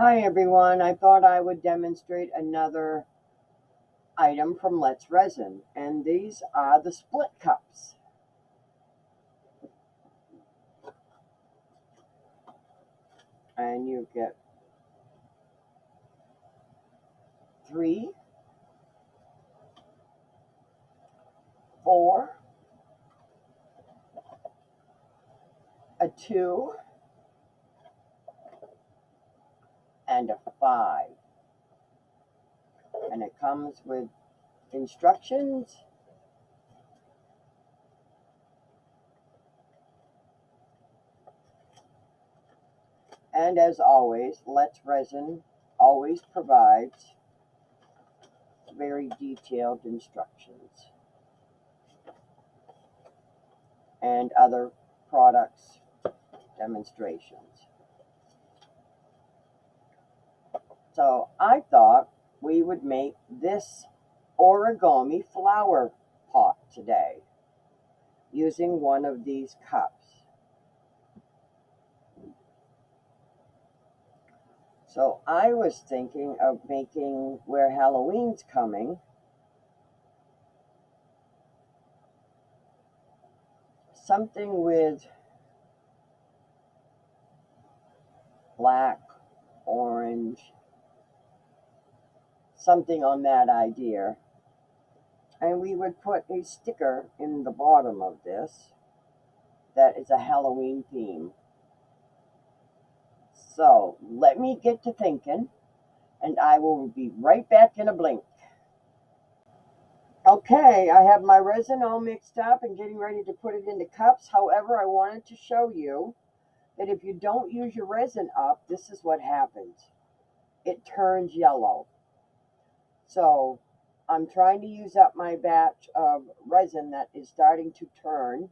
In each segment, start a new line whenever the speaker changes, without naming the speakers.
Hi everyone, I thought I would demonstrate another item from Let's Resin, and these are the split cups. And you get 3, 4, a 2, and a 5. And it comes with instructions and, as always, Let's Resin always provides very detailed instructions and other products demonstrations. So I thought we would make this origami flower pot today using one of these cups. So I was thinking of making, where Halloween's coming, something with black, orange, something on that idea. And we would put a sticker in the bottom of this that is a Halloween theme. So let me get to thinking, and I will be right back in a blink. Okay, I have my resin all mixed up and getting ready to put it into cups. However, I wanted to show you that if you don't use your resin up, this is what happens. It turns yellow. So I'm trying to use up my batch of resin that is starting to turn.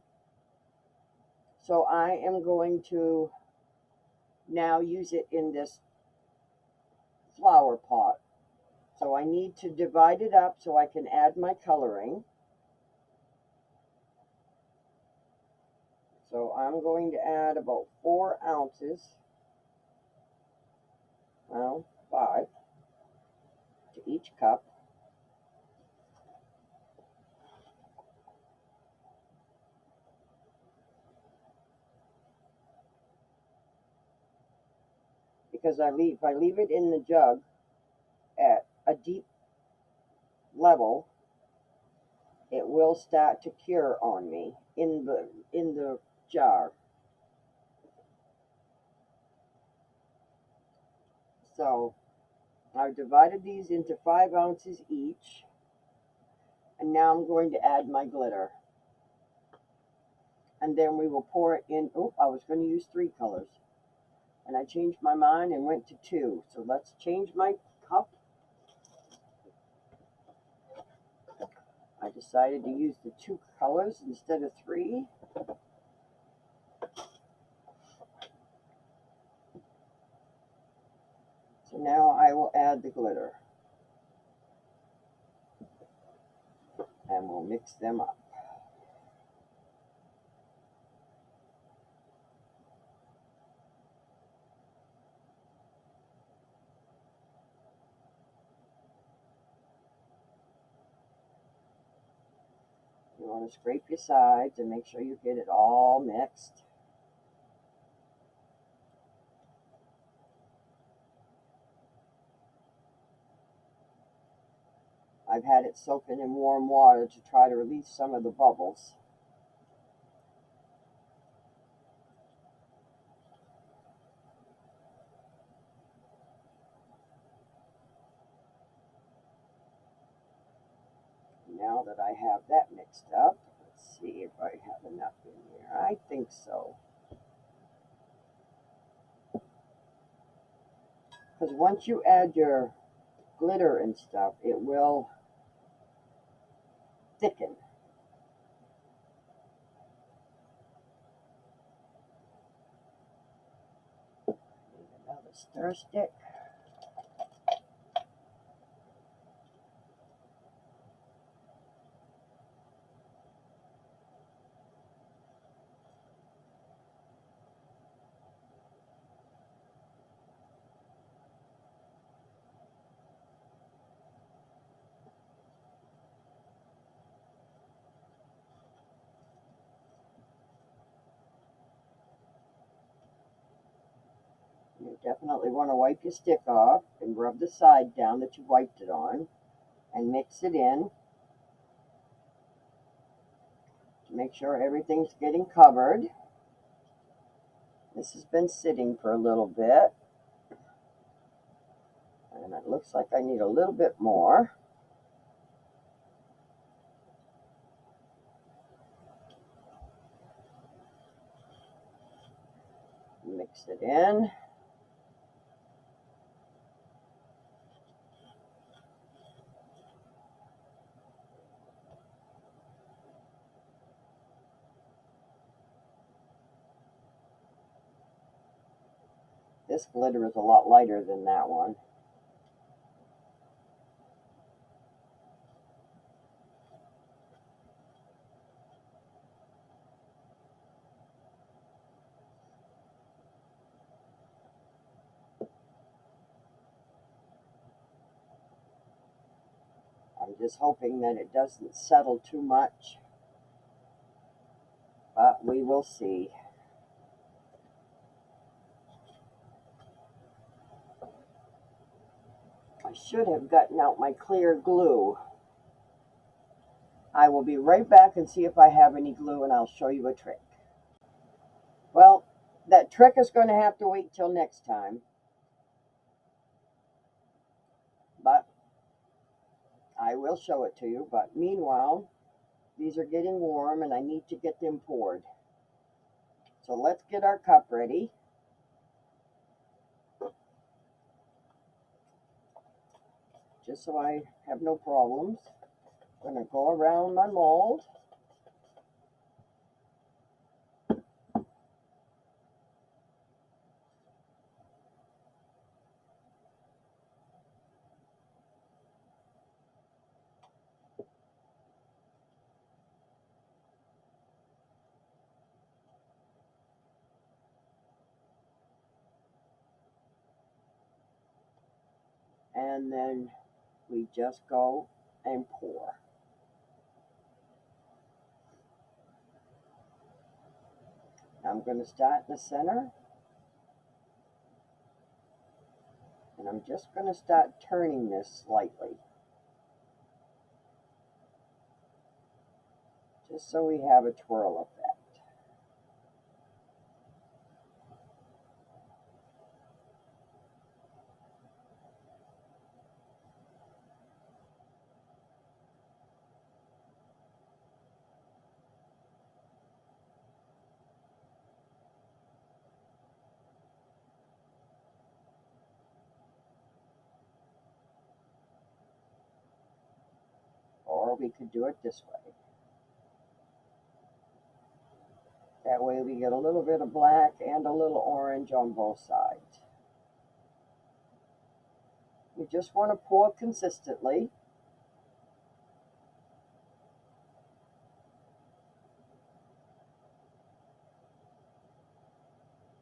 So I am going to now use it in this flower pot. So I need to divide it up so I can add my coloring. So I'm going to add about 4 ounces, well, 5, to each cup. Because if I leave it in the jug at a deep level, it will start to cure on me in the jar. So I've divided these into 5 ounces each, and now I'm going to add my glitter. And then we will pour it in. Oh, I was going to use 3 colors, and I changed my mind and went to 2. So let's change my cup. I decided to use the 2 colors instead of 3. So now I will add the glitter, and we'll mix them up. You want to scrape your sides and make sure you get it all mixed. I've had it soaking in warm water to try to release some of the bubbles. Now that I have that mixed up, let's see if I have enough in here. I think so. Because once you add your glitter and stuff, it will thicken. Need another stir stick. definitely want to wipe your stick off and rub the side down that you wiped it on and mix it in to make sure everything's getting covered. This has been sitting for a little bit, and it looks like I need a little bit more. Mix it in. This glitter is a lot lighter than that one. I'm just hoping that it doesn't settle too much, but we will see. I should have gotten out my clear glue. I will be right back and see if I have any glue, and I'll show you a trick. Well, that trick is going to have to wait till next time. But I will show it to you. But meanwhile, these are getting warm and I need to get them poured. So let's get our cup ready. Just so I have no problems. I'm going to go around my mold. And then we just go and pour. I'm going to start in the center. And I'm just going to start turning this slightly. Just so we have a twirl effect. Or we could do it this way. That way we get a little bit of black and a little orange on both sides. You just want to pour consistently.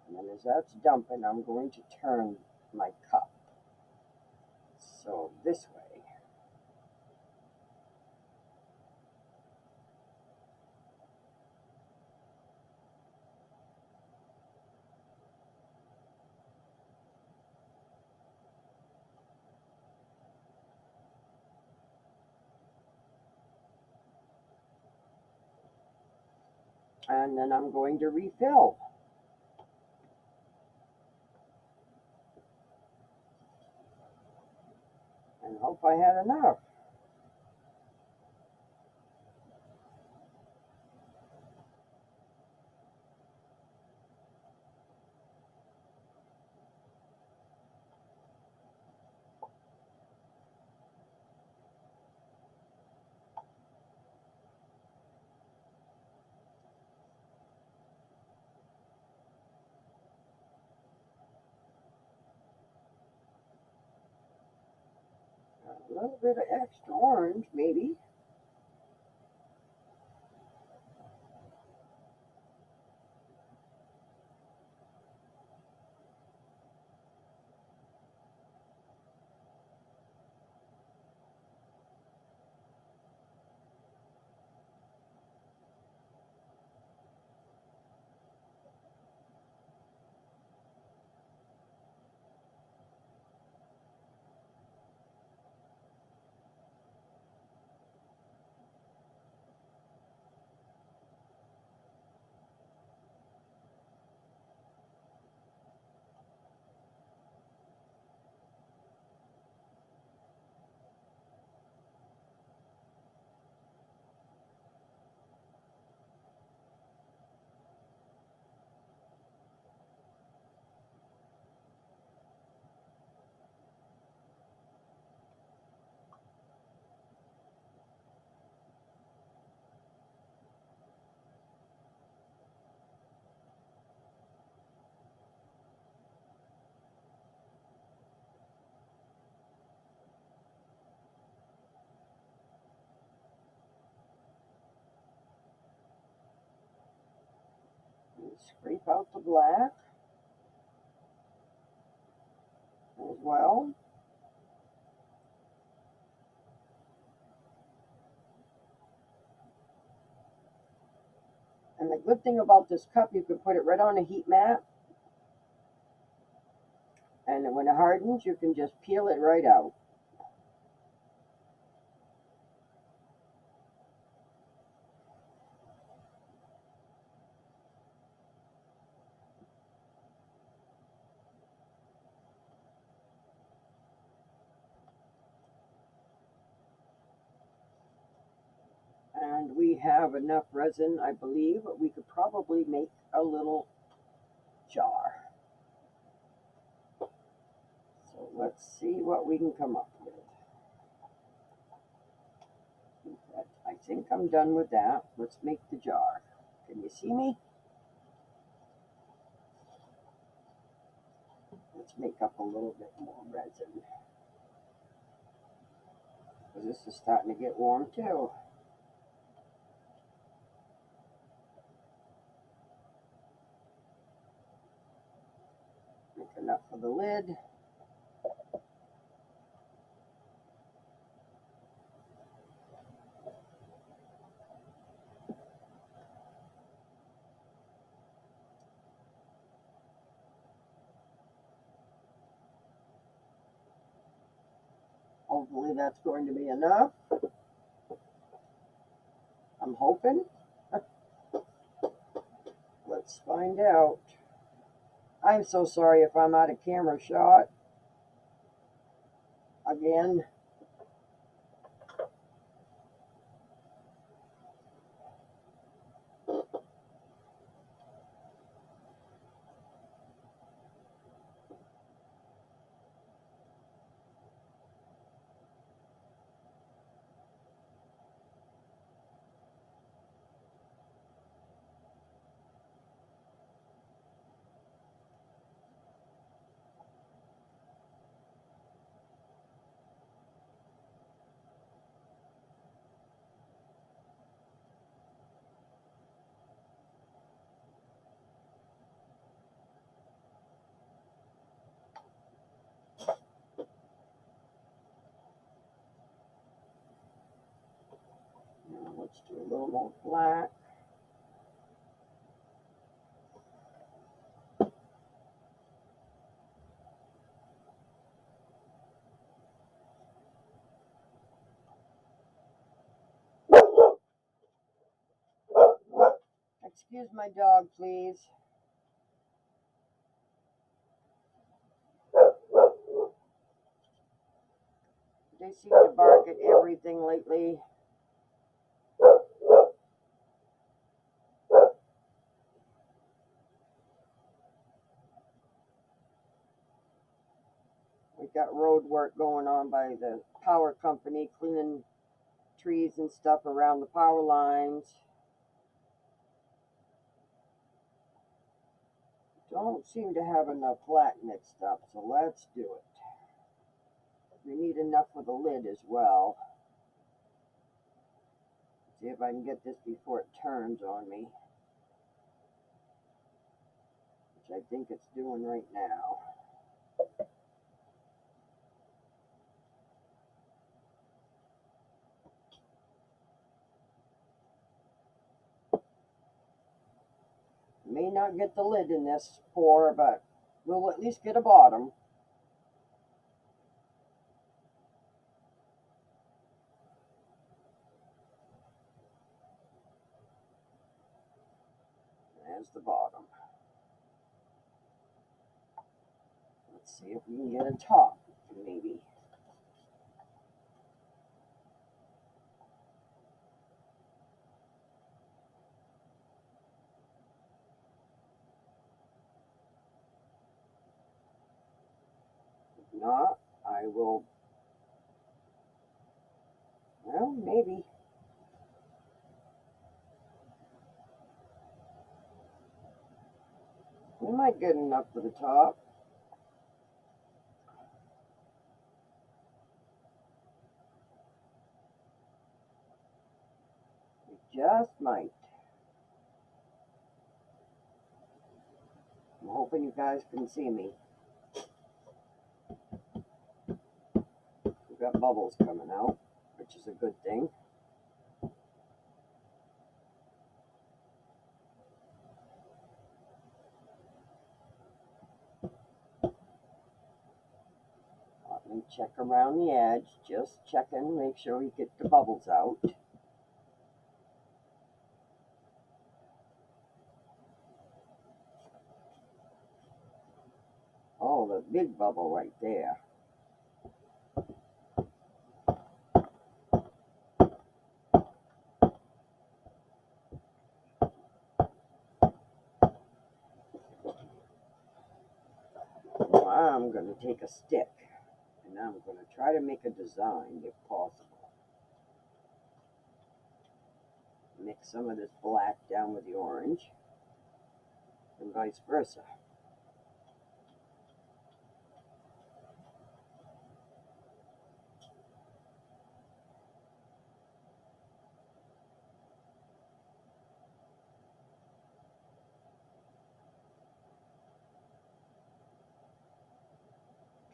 And then as that's dumping, I'm going to turn my cup. So this way. And then I'm going to refill. And hope I had enough. A little bit of extra orange, maybe. Scrape out the black as well. And the good thing about this cup, you can put it right on a heat mat. And when it hardens, you can just peel it right out. And we have enough resin, I believe, we could probably make a little jar. So let's see what we can come up with. I think I'm done with that. Let's make the jar. Can you see me? Let's make up a little bit more resin. Because this is starting to get warm too. Make enough for the lid. Hopefully that's going to be enough. I'm hoping. Let's find out. I'm so sorry if I'm out of camera shot. Again. Now let's do a little more black. Excuse my dog, please. They seem to bark at everything lately. We got road work going on by the power company, cleaning trees and stuff around the power lines. Don't seem to have enough black mixed up, so let's do it. We need enough for the lid as well. See if I can get this before it turns on me, which I think it's doing right now. May not get the lid in this pour, but we'll at least get a bottom. There's the bottom. Let's see if we can get a top, maybe. If not, I will, well, maybe. We might get enough for the top. We just might. I'm hoping you guys can see me. We've got bubbles coming out, which is a good thing. Let me check around the edge, just checking, make sure we get the bubbles out. Oh, the big bubble right there. Well, I'm going to take a stick and I'm going to try to make a design if possible. Mix some of this black down with the orange and vice versa.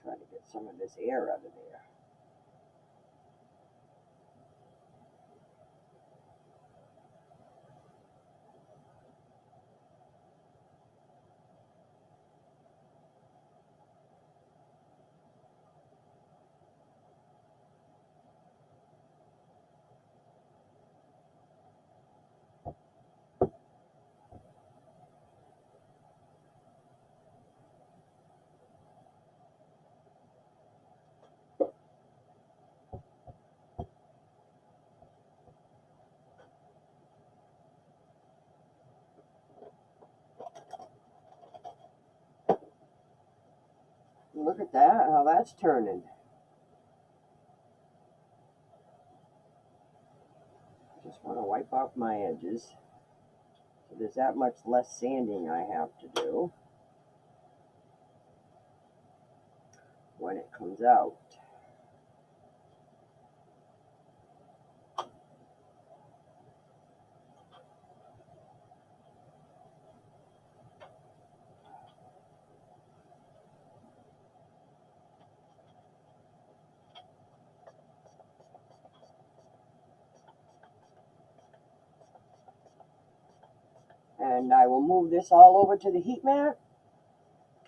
Try to get some of this air out of there. Look at that, how that's turning. Just want to wipe off my edges. So there's that much less sanding I have to do when it comes out. And I will move this all over to the heat mat.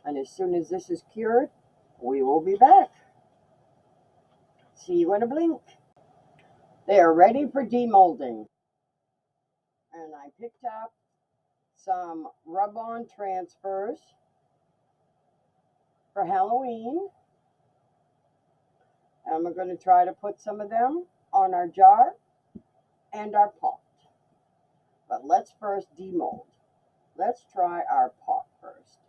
And as soon as this is cured, we will be back. See you in a blink. They are ready for demolding. And I picked up some rub-on transfers for Halloween. And we're going to try to put some of them on our jar and our pot. But let's first demold. Let's try our pot first.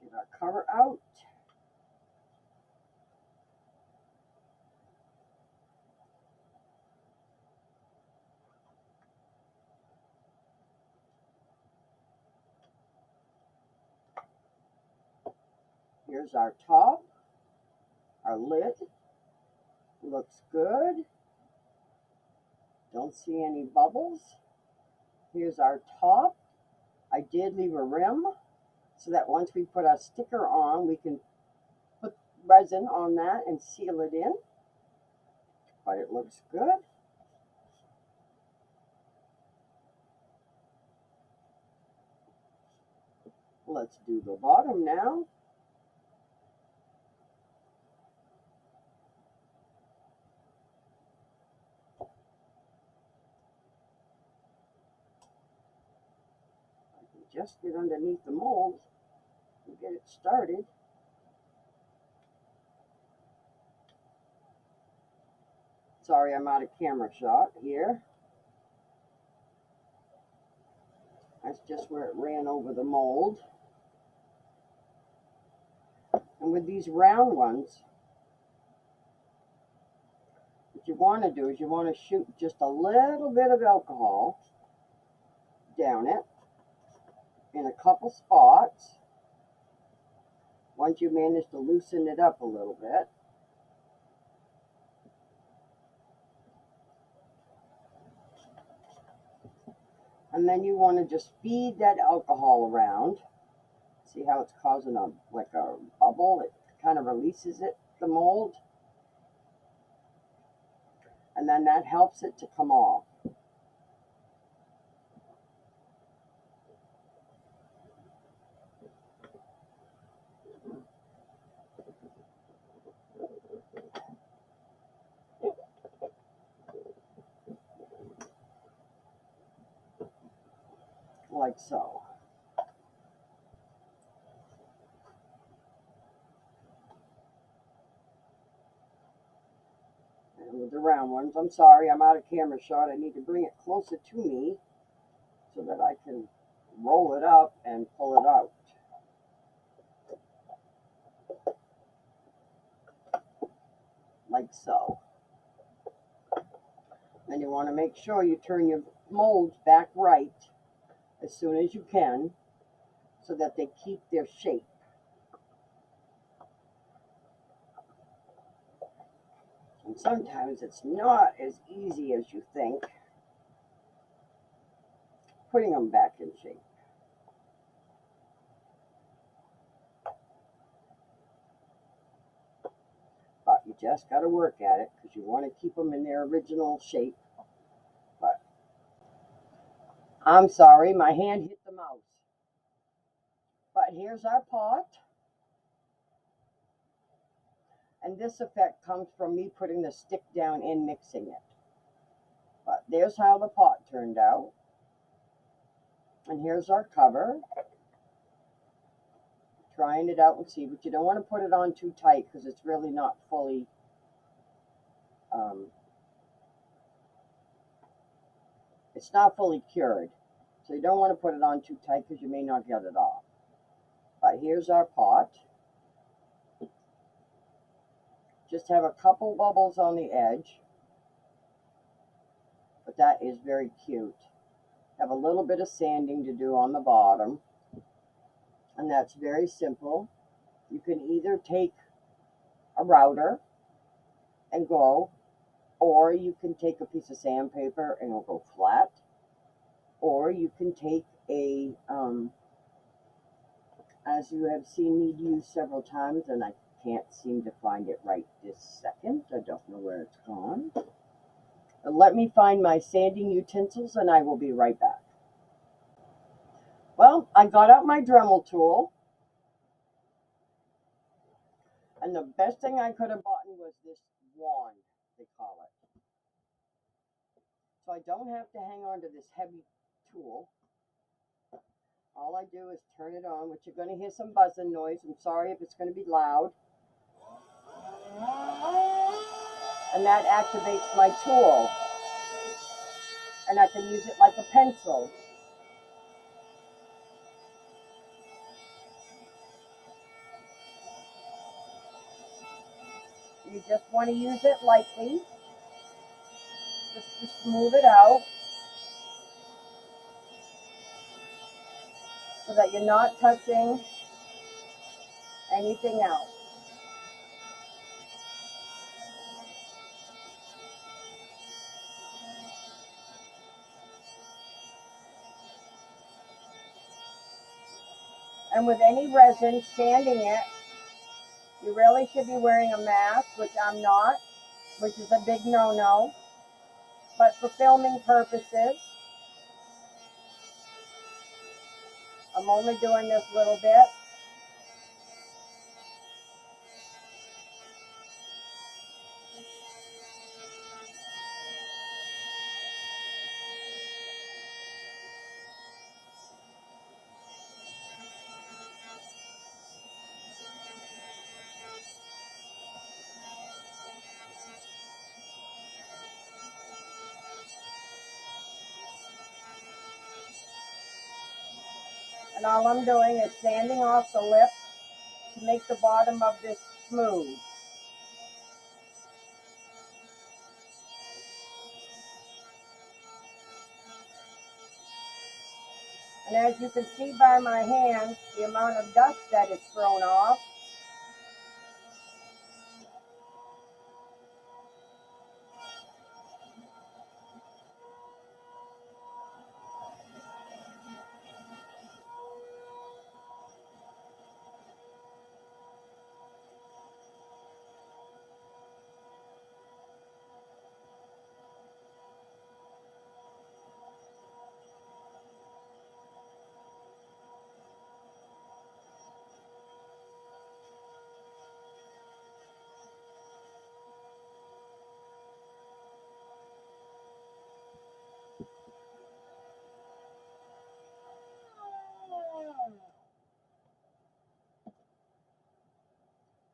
Get our cover out. Here's our top, our lid. Looks good. Don't see any bubbles. Here's our top. I did leave a rim so that once we put our sticker on, we can put resin on that and seal it in. But it looks good. Let's do the bottom now. Just get underneath the mold and get it started. Sorry, I'm out of camera shot here. That's just where it ran over the mold. And with these round ones, What you want to do is you want to shoot just a little bit of alcohol down it in a couple spots. Once you manage to loosen it up a little bit. And then you want to just feed that alcohol around. See how it's causing like a bubble? It kind of releases it, the mold. And then that helps it to come off. Like so. And with the round ones, I'm sorry, I'm out of camera shot. I need to bring it closer to me so that I can roll it up and pull it out. Like so. And you want to make sure you turn your molds back right as soon as you can so that they keep their shape. And sometimes it's not as easy as you think putting them back in shape. But you just got to work at it because you want to keep them in their original shape. But I'm sorry, my hand hit the mouse. But here's our pot. And this effect comes from me putting the stick down and mixing it. But there's how the pot turned out. And here's our cover. Trying it out and see, but you don't want to put it on too tight because it's really not fully it's not fully cured. So you don't want to put it on too tight because you may not get it off. But here's our pot. Just have a couple bubbles on the edge. But that is very cute. Have a little bit of sanding to do on the bottom. And that's very simple. You can either take a router and go, or you can take a piece of sandpaper and it'll go flat. Or you can take a, as you have seen me use several times, and I can't seem to find it right this second. I don't know where it's gone. But let me find my sanding utensils and I will be right back. Well, I got out my Dremel tool. And the best thing I could have bought was this wand, they call it. So I don't have to hang on to this heavy tool. All I do is turn it on, which you're going to hear some buzzing noise. I'm sorry if it's going to be loud. And that activates my tool. And I can use it like a pencil. You just want to use it lightly, just to smooth it out, so that you're not touching anything else. And with any resin, sanding it, you really should be wearing a mask, which I'm not, which is a big no-no. But for filming purposes, I'm only doing this little bit. And all I'm doing is sanding off the lip to make the bottom of this smooth. as you can see by my hand, the amount of dust that it's thrown off.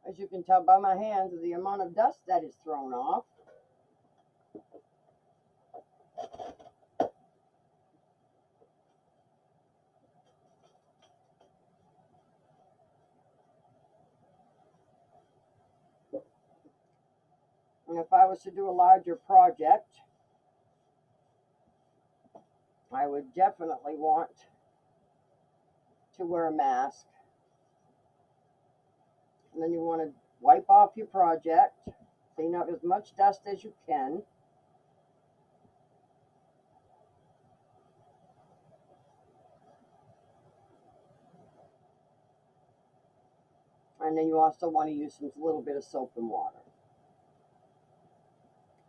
As you can tell by my hands, the amount of dust that is thrown off. And if I was to do a larger project, I would definitely want to wear a mask. And then you want to wipe off your project, clean up as much dust as you can. And then you also want to use a little bit of soap and water.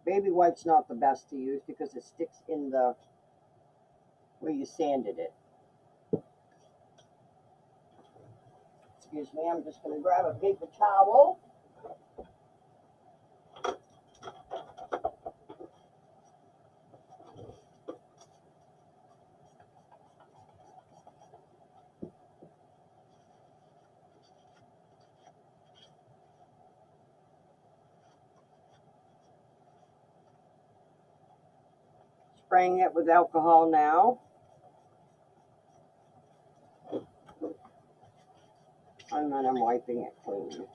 Baby wipe's not the best to use because it sticks in the where you sanded it. Excuse me, I'm just going to grab a paper towel. Spraying it with alcohol now. And then I'm wiping it clean.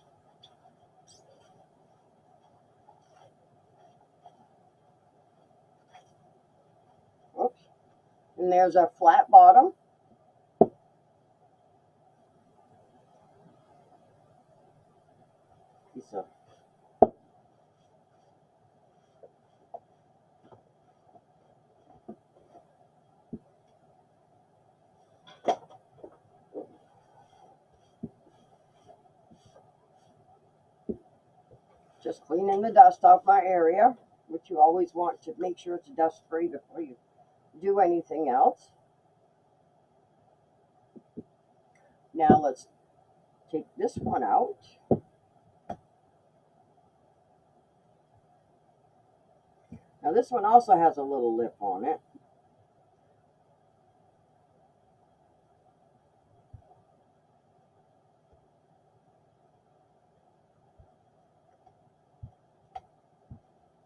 Oops. And there's our flat bottom. Piece of just cleaning the dust off my area, which you always want to make sure it's dust free before you do anything else. Now let's take this one out. Now this one also has a little lip on it.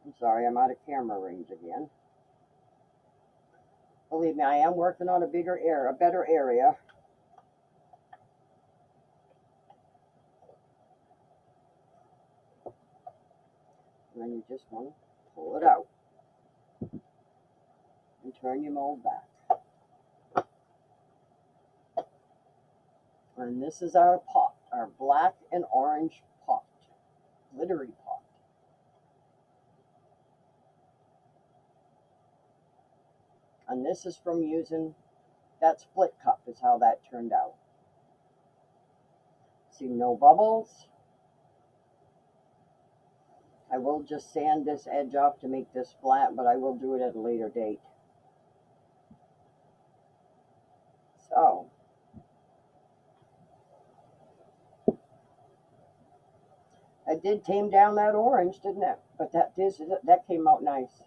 I'm sorry, I'm out of camera range again. Believe me, I am working on a bigger area, a better area. And then you just want to pull it out and turn your mold back. And this is our pot, our black and orange pot, glittery pot. And this is from using that split cup is how that turned out. See, no bubbles. I will just sand this edge off to make this flat, but I will do it at a later date. So, I did tame down that orange, didn't it? But that came out nice.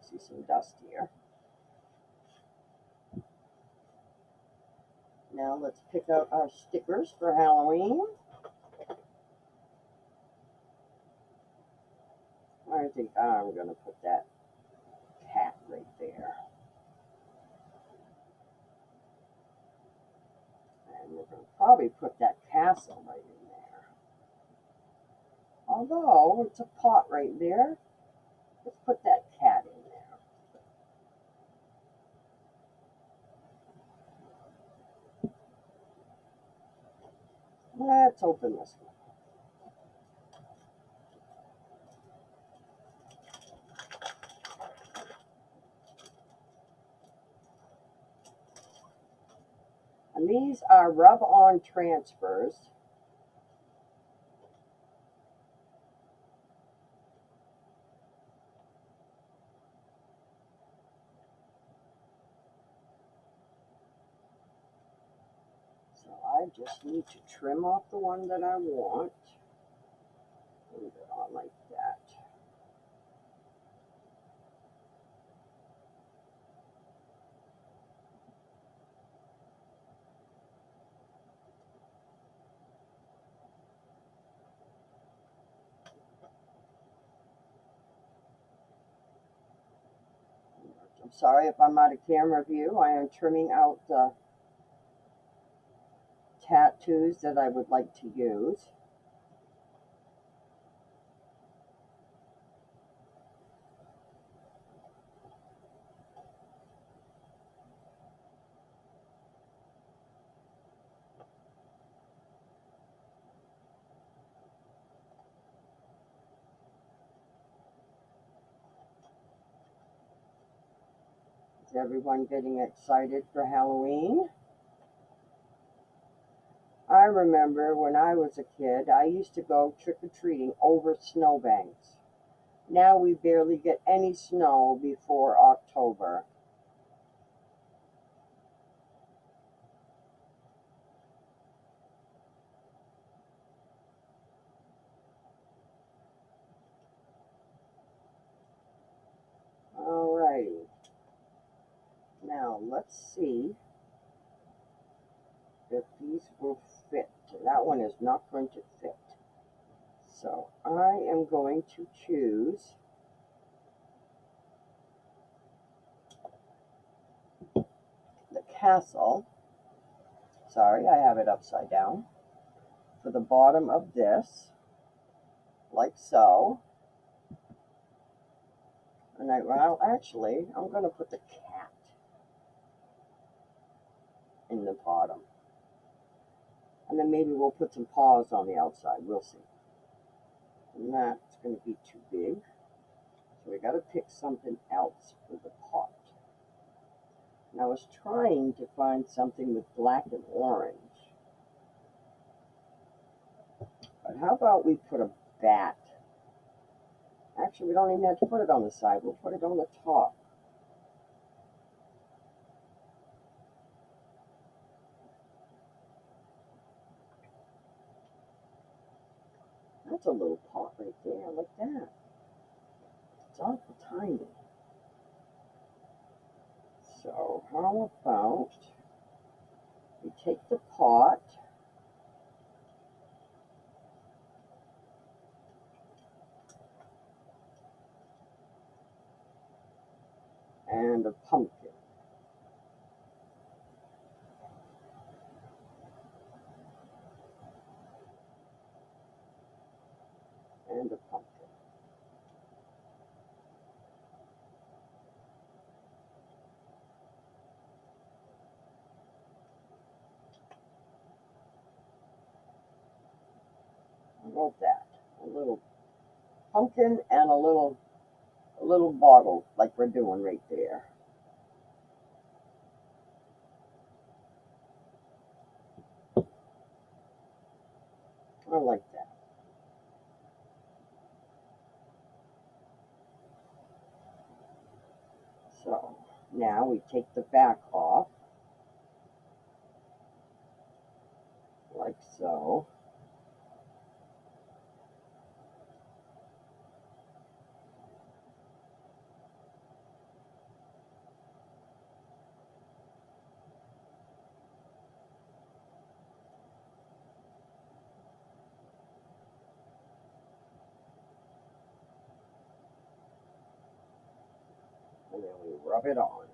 See some dust here. Now let's pick out our stickers for Halloween. I think I'm going to put that cat right there. And we're going to probably put that castle right in there. Although it's a pot right there, let's put that cat in there. Let's open this one. And these are rub-on transfers. So I just need to trim off the one that I want. Leave it on like that. I'm sorry if I'm out of camera view. I am trimming out the tattoos that I would like to use. Is everyone getting excited for Halloween? I remember when I was a kid, I used to go trick-or-treating over snowbanks. Now we barely get any snow before October. Alrighty. Now let's see if these will fit. That one is not going to fit. So I am going to choose the castle. Sorry, I have it upside down. For the bottom of this, like so. And well, actually, I'm going to put the cat in the bottom. And then maybe we'll put some paws on the outside. We'll see. And that's going to be too big. So we got to pick something else for the pot. And I was trying to find something with black and orange. But how about we put a bat? Actually, we don't even have to put it on the side. We'll put it on the top. That's a little pot right there, like that. It's awful tiny. So how about we take the pot and a pumpkin. And a pumpkin. How about that? A little pumpkin and a little bottle like we're doing right there. I like that. So now we take the back off, like so. And then we rub it on.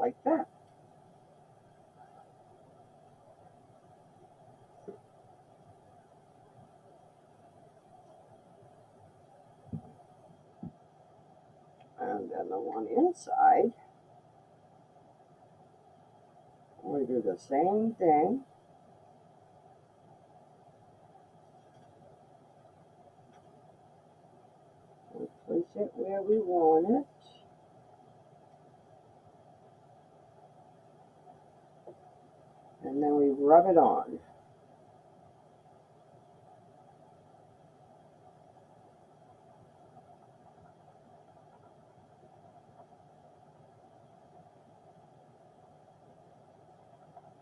like that. And then the one inside, we do the same thing. We place it where we want it. And then we rub it on.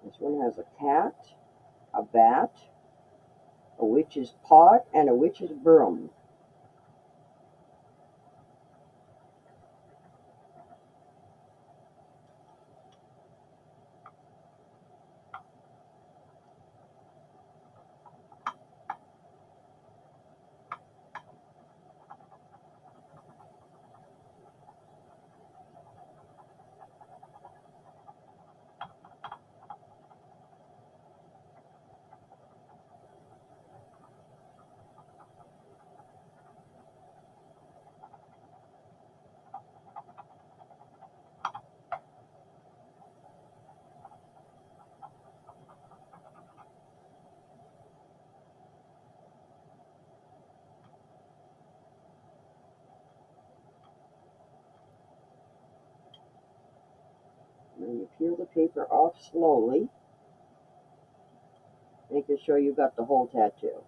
This one has a cat, a bat, a witch's pot, and a witch's broom. And then you peel the paper off slowly, making sure you got the whole tattoo.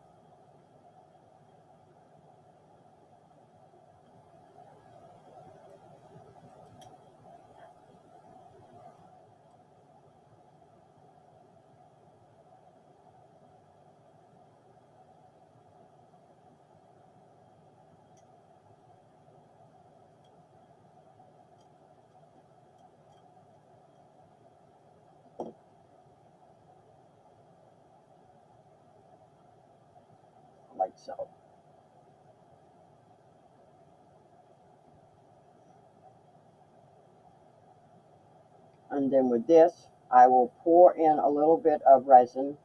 Like so. And then with this, I will pour in a little bit of resin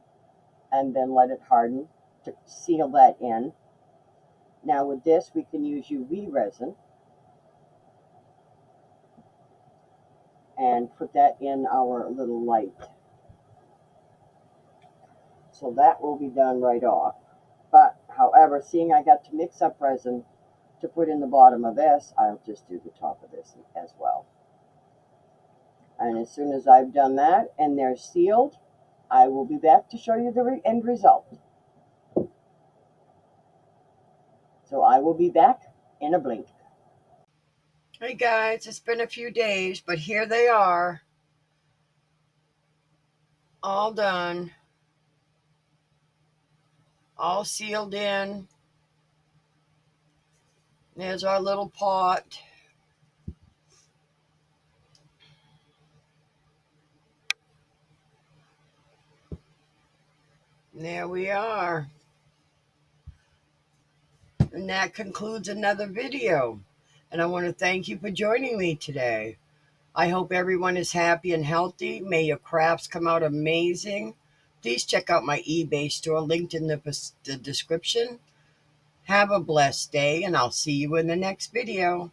and then let it harden to seal that in. Now with this, we can use UV resin and put that in our little light. So that will be done right off. But however, seeing I got to mix up resin to put in the bottom of this, I'll just do the top of this as well. And as soon as I've done that and they're sealed, I will be back to show you the end result. So I will be back in a blink. Hey guys, it's been a few days, but here they are. All done. All sealed in. There's our little pot. There we are. And that concludes another video. And I want to thank you for joining me today. I hope everyone is happy and healthy. May your crafts come out amazing. Please check out my eBay store linked in the description. Have a blessed day, and I'll see you in the next video.